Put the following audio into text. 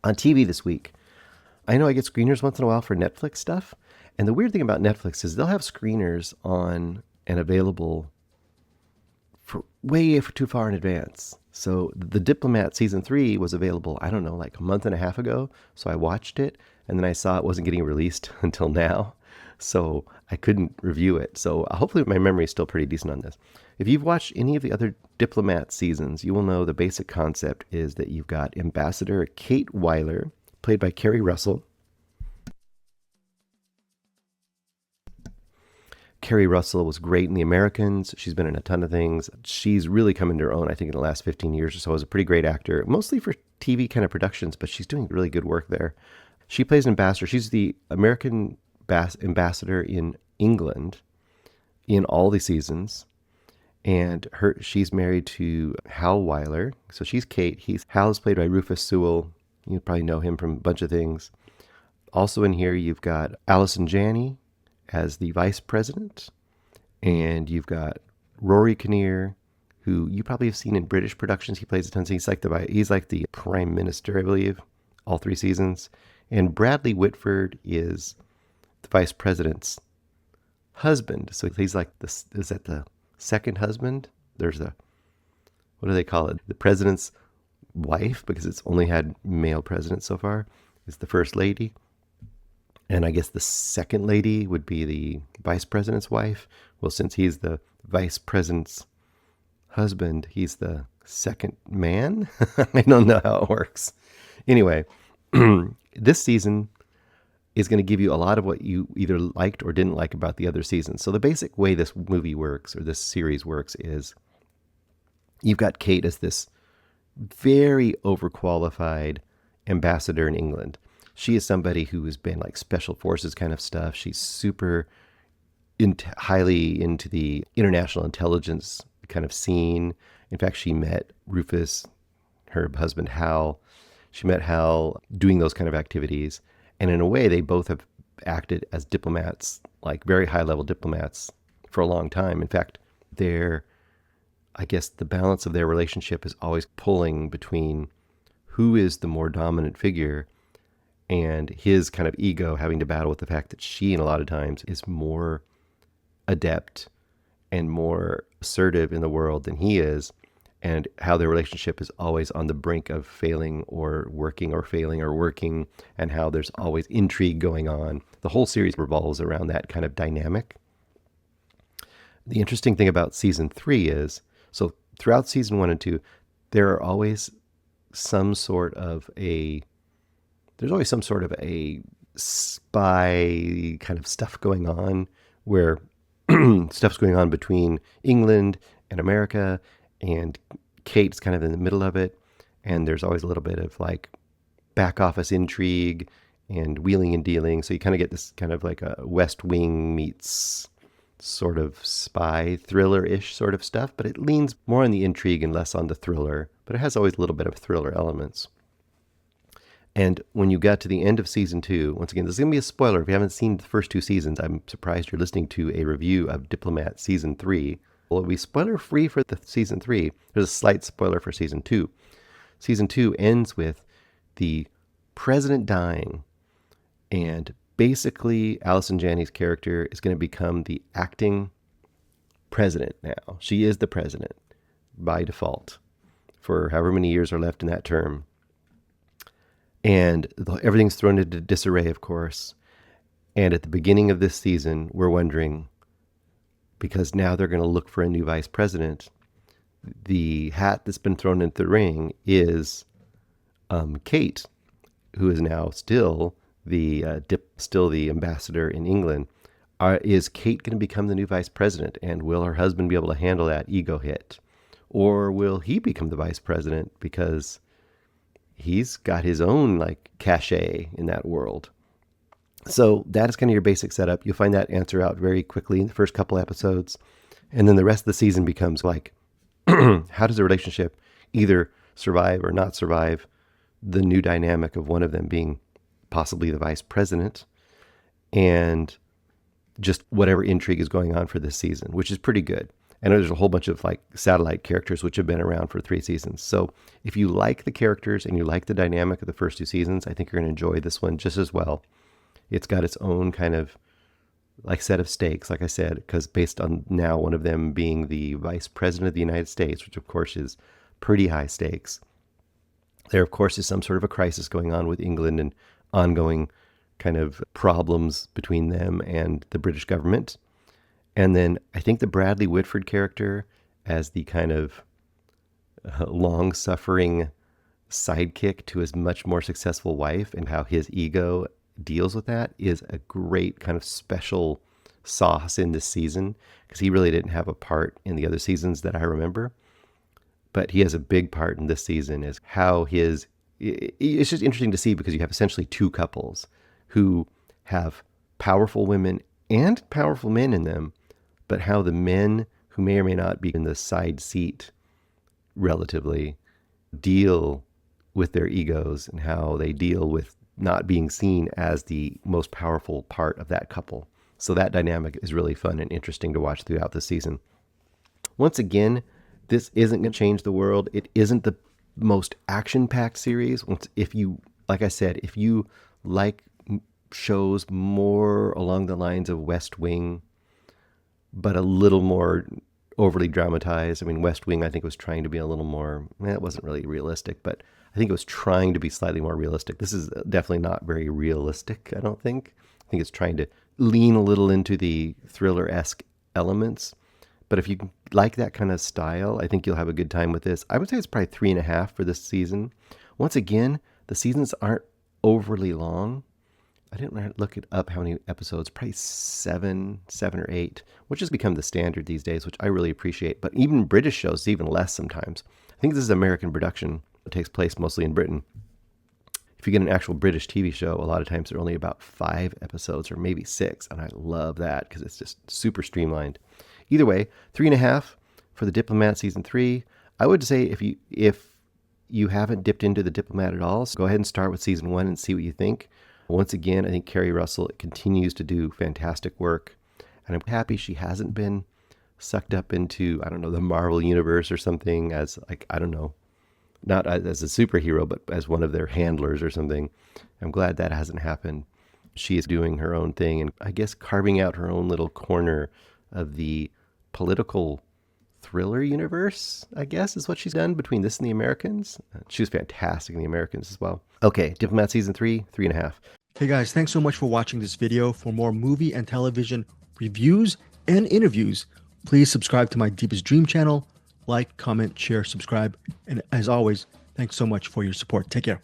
On TV this week, I know I get screeners once in a while for Netflix stuff. And the weird thing about Netflix is they'll have screeners on and available for way too far in advance. So the Diplomat season 3 was available, I don't know, like a month and a half ago. So I watched it and then I saw it wasn't getting released until now. So I couldn't review it. So hopefully my memory is still pretty decent on this. If you've watched any of the other Diplomat seasons, you will know the basic concept is that you've got Ambassador Kate Wyler, played by Keri Russell. Keri Russell was great in The Americans. She's been in a ton of things. She's really come into her own, I think, in the last 15 years or so as a pretty great actor, mostly for TV kind of productions, but she's doing really good work there. She plays an ambassador. She's the American ambassador in England in all the seasons. And she's married to Hal Wyler. So she's Kate. Hal is played by Rufus Sewell. You probably know him from a bunch of things. Also in here, you've got Allison Janney as the vice president, and you've got Rory Kinnear, who you probably have seen in British productions. He plays a ton. He's like the prime minister, I believe, all 3 seasons. And Bradley Whitford is the vice president's husband. So he's like this. Is that the second husband? There's what do they call it? The president's wife, because it's only had male presidents so far. Is the first lady. And I guess the second lady would be the vice president's wife. Well, since he's the vice president's husband, he's the second man. I don't know how it works. Anyway, this season is going to give you a lot of what you either liked or didn't like about the other seasons. So the basic way this movie works, or this series works, is you've got Kate as this very overqualified ambassador in England. She is somebody who has been like special forces kind of stuff. She's super highly into the international intelligence kind of scene. In fact, she met Rufus, her husband Hal. She met Hal doing those kind of activities. And in a way, they both have acted as diplomats, like very high level diplomats for a long time. In fact, I guess the balance of their relationship is always pulling between who is the more dominant figure, and his kind of ego having to battle with the fact that she, in a lot of times, is more adept and more assertive in the world than he is, and how their relationship is always on the brink of failing or working, or failing or working, and how there's always intrigue going on. The whole series revolves around that kind of dynamic. The interesting thing about season 3 is, so throughout season 1 and 2, there's always some sort of a spy kind of stuff going on, where stuff's going on between England and America, and Kate's kind of in the middle of it. And there's always a little bit of like back office intrigue and wheeling and dealing. So you kind of get this kind of like a West Wing meets sort of spy thriller-ish sort of stuff, but it leans more on the intrigue and less on the thriller, but it has always a little bit of thriller elements. And when you got to the end of season 2, once again, this is going to be a spoiler. If you haven't seen the first 2 seasons, I'm surprised you're listening to a review of Diplomat season 3. Well, it'll be spoiler-free for the season 3. There's a slight spoiler for season 2. Season 2 ends with the president dying, and basically Allison Janney's character is going to become the acting president now. She is the president by default for however many years are left in that term. And everything's thrown into disarray, of course. And at the beginning of this season, we're wondering, because now they're going to look for a new vice president, the hat that's been thrown into the ring is Kate, who is now still the ambassador in England. Is Kate going to become the new vice president? And will her husband be able to handle that ego hit? Or will he become the vice president because he's got his own like cachet in that world? So that is kind of your basic setup. You'll find that answer out very quickly in the first couple episodes. And then the rest of the season becomes like, how does a relationship either survive or not survive the new dynamic of one of them being possibly the vice president, and just whatever intrigue is going on for this season, which is pretty good. And there's a whole bunch of like satellite characters which have been around for 3 seasons. So if you like the characters and you like the dynamic of the first 2 seasons, I think you're going to enjoy this one just as well. It's got its own kind of like set of stakes, like I said, because based on now one of them being the Vice President of the United States, which of course is pretty high stakes. There, of course, is some sort of a crisis going on with England and ongoing kind of problems between them and the British government. And then I think the Bradley Whitford character as the kind of long-suffering sidekick to his much more successful wife and how his ego deals with that is a great kind of special sauce in this season, because he really didn't have a part in the other seasons that I remember. But he has a big part in this season is how it's just interesting to see, because you have essentially 2 couples who have powerful women and powerful men in them, but how the men who may or may not be in the side seat relatively deal with their egos and how they deal with not being seen as the most powerful part of that couple. So that dynamic is really fun and interesting to watch throughout the season. Once again, this isn't going to change the world. It isn't the most action-packed series. If you, like I said, if you like shows more along the lines of West Wing, but a little more overly dramatized. I mean, West Wing, I think, was trying to be a little more, it wasn't really realistic, but I think it was trying to be slightly more realistic. This is definitely not very realistic, I don't think. I think it's trying to lean a little into the thriller-esque elements. But if you like that kind of style, I think you'll have a good time with this. I would say it's probably 3.5 for this season. Once again, the seasons aren't overly long. I didn't look it up how many episodes, probably 7 or 8, which has become the standard these days, which I really appreciate. But even British shows, even less sometimes. I think this is American production. It takes place mostly in Britain. If you get an actual British TV show, a lot of times they're only about 5 episodes or maybe 6, and I love that because it's just super streamlined. Either way, 3.5 for the Diplomat season 3. I would say if you haven't dipped into the Diplomat at all, so go ahead and start with season 1 and see what you think. Once again, I think Keri Russell continues to do fantastic work, and I'm happy she hasn't been sucked up into, I don't know, the Marvel universe or something as, like, I don't know, not as a superhero, but as one of their handlers or something. I'm glad that hasn't happened. She is doing her own thing and I guess carving out her own little corner of the political thriller universe, I guess, is what she's done between this and The Americans. She was fantastic in The Americans as well. Okay, Diplomat season 3, 3.5. Hey guys, thanks so much for watching this video. For more movie and television reviews and interviews, please subscribe to my Deepest Dream channel. Like, comment, share, subscribe. And as always, thanks so much for your support. Take care.